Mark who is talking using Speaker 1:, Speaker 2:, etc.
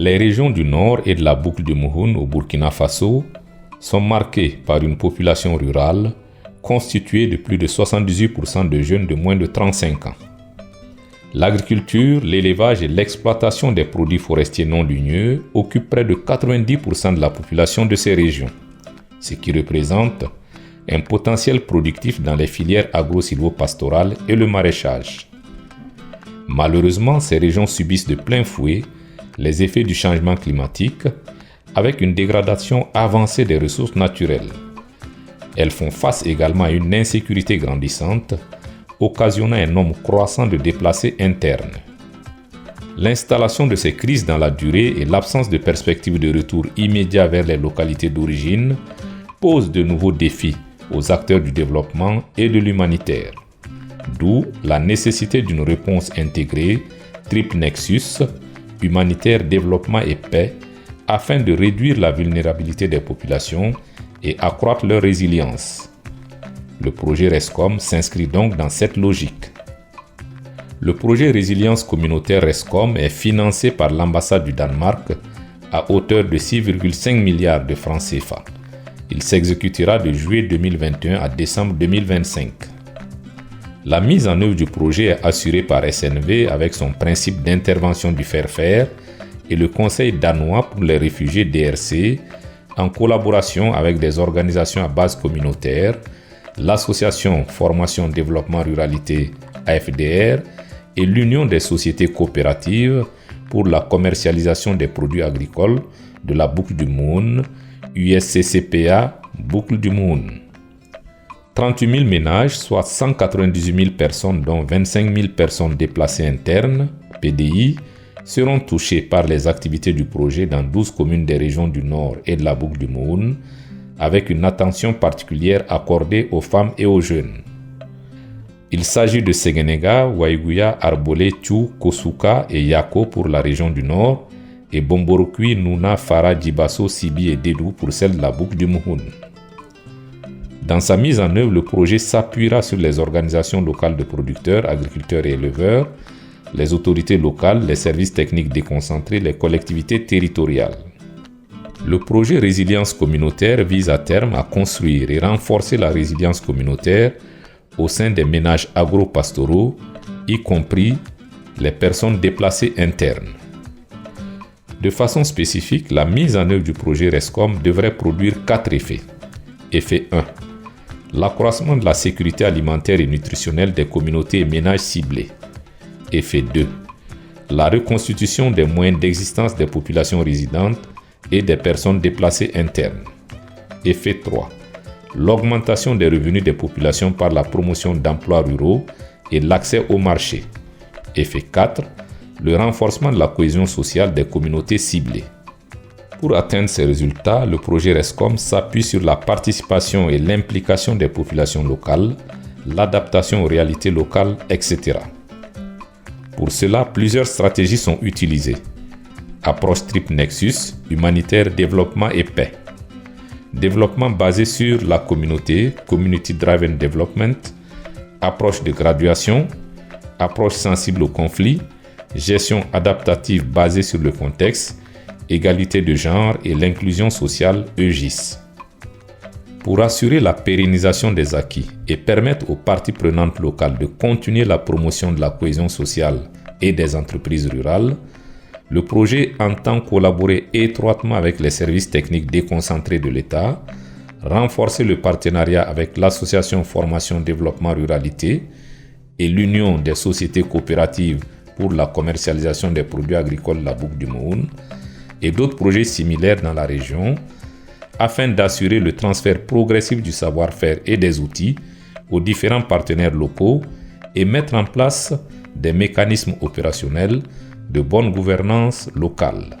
Speaker 1: Les régions du nord et de la boucle du Mouhoun au Burkina Faso sont marquées par une population rurale constituée de plus de 78% de jeunes de moins de 35 ans. L'agriculture, l'élevage et l'exploitation des produits forestiers non ligneux occupent près de 90% de la population de ces régions, ce qui représente un potentiel productif dans les filières agro-silvopastorales et le maraîchage. Malheureusement, ces régions subissent de plein fouet les effets du changement climatique avec une dégradation avancée des ressources naturelles. Elles font face également à une insécurité grandissante, occasionnant un nombre croissant de déplacés internes. L'installation de ces crises dans la durée et l'absence de perspective de retour immédiat vers les localités d'origine posent de nouveaux défis aux acteurs du développement et de l'humanitaire. D'où la nécessité d'une réponse intégrée, triple nexus, humanitaire, développement et paix, afin de réduire la vulnérabilité des populations et accroître leur résilience. Le projet RESCOM s'inscrit donc dans cette logique. Le projet Résilience communautaire RESCOM est financé par l'ambassade du Danemark à hauteur de 6,5 milliards de francs CFA. Il s'exécutera de juillet 2021 à décembre 2025. La mise en œuvre du projet est assurée par SNV avec son principe d'intervention du faire-faire et le Conseil danois pour les réfugiés DRC en collaboration avec des organisations à base communautaire, l'Association Formation Développement Ruralité AFDR et l'Union des sociétés coopératives pour la commercialisation des produits agricoles de la boucle du Mouhoun, USCCPA, boucle du Mouhoun. 38 000 ménages, soit 198 000 personnes, dont 25 000 personnes déplacées internes, PDI, seront touchés par les activités du projet dans 12 communes des régions du Nord et de la boucle du Mouhoun, avec une attention particulière accordée aux femmes et aux jeunes. Il s'agit de Segenega, Waiguya, Arbolé, Tchou, Kosuka et Yako pour la région du Nord et Bomborokui, Nouna, Fara, Djibasso, Sibi et Dédou pour celle de la boucle du Mouhoun. Dans sa mise en œuvre, le projet s'appuiera sur les organisations locales de producteurs, agriculteurs et éleveurs, les autorités locales, les services techniques déconcentrés, les collectivités territoriales. Le projet Résilience communautaire vise à terme à construire et renforcer la résilience communautaire au sein des ménages agro-pastoraux, y compris les personnes déplacées internes. De façon spécifique, la mise en œuvre du projet RESCOM devrait produire 4 effets. Effet 1. L'accroissement de la sécurité alimentaire et nutritionnelle des communautés et ménages ciblés. Effet 2. La reconstitution des moyens d'existence des populations résidentes et des personnes déplacées internes. Effet 3. L'augmentation des revenus des populations par la promotion d'emplois ruraux et l'accès au marché. Effet 4. Le renforcement de la cohésion sociale des communautés ciblées. Pour atteindre ces résultats, le projet RESCOM s'appuie sur la participation et l'implication des populations locales, l'adaptation aux réalités locales, etc. Pour cela, plusieurs stratégies sont utilisées. Approche triple nexus, humanitaire, développement et paix. Développement basé sur la communauté, Community Driven Development. Approche de graduation. Approche sensible au conflit. Gestion adaptative basée sur le contexte. Égalité de genre et l'inclusion sociale EGIS. Pour assurer la pérennisation des acquis et permettre aux parties prenantes locales de continuer la promotion de la cohésion sociale et des entreprises rurales, le projet entend collaborer étroitement avec les services techniques déconcentrés de l'État, renforcer le partenariat avec l'Association Formation Développement Ruralité et l'Union des sociétés coopératives pour la commercialisation des produits agricoles de la boucle du Mouhoun, et d'autres projets similaires dans la région, afin d'assurer le transfert progressif du savoir-faire et des outils aux différents partenaires locaux et mettre en place des mécanismes opérationnels de bonne gouvernance locale.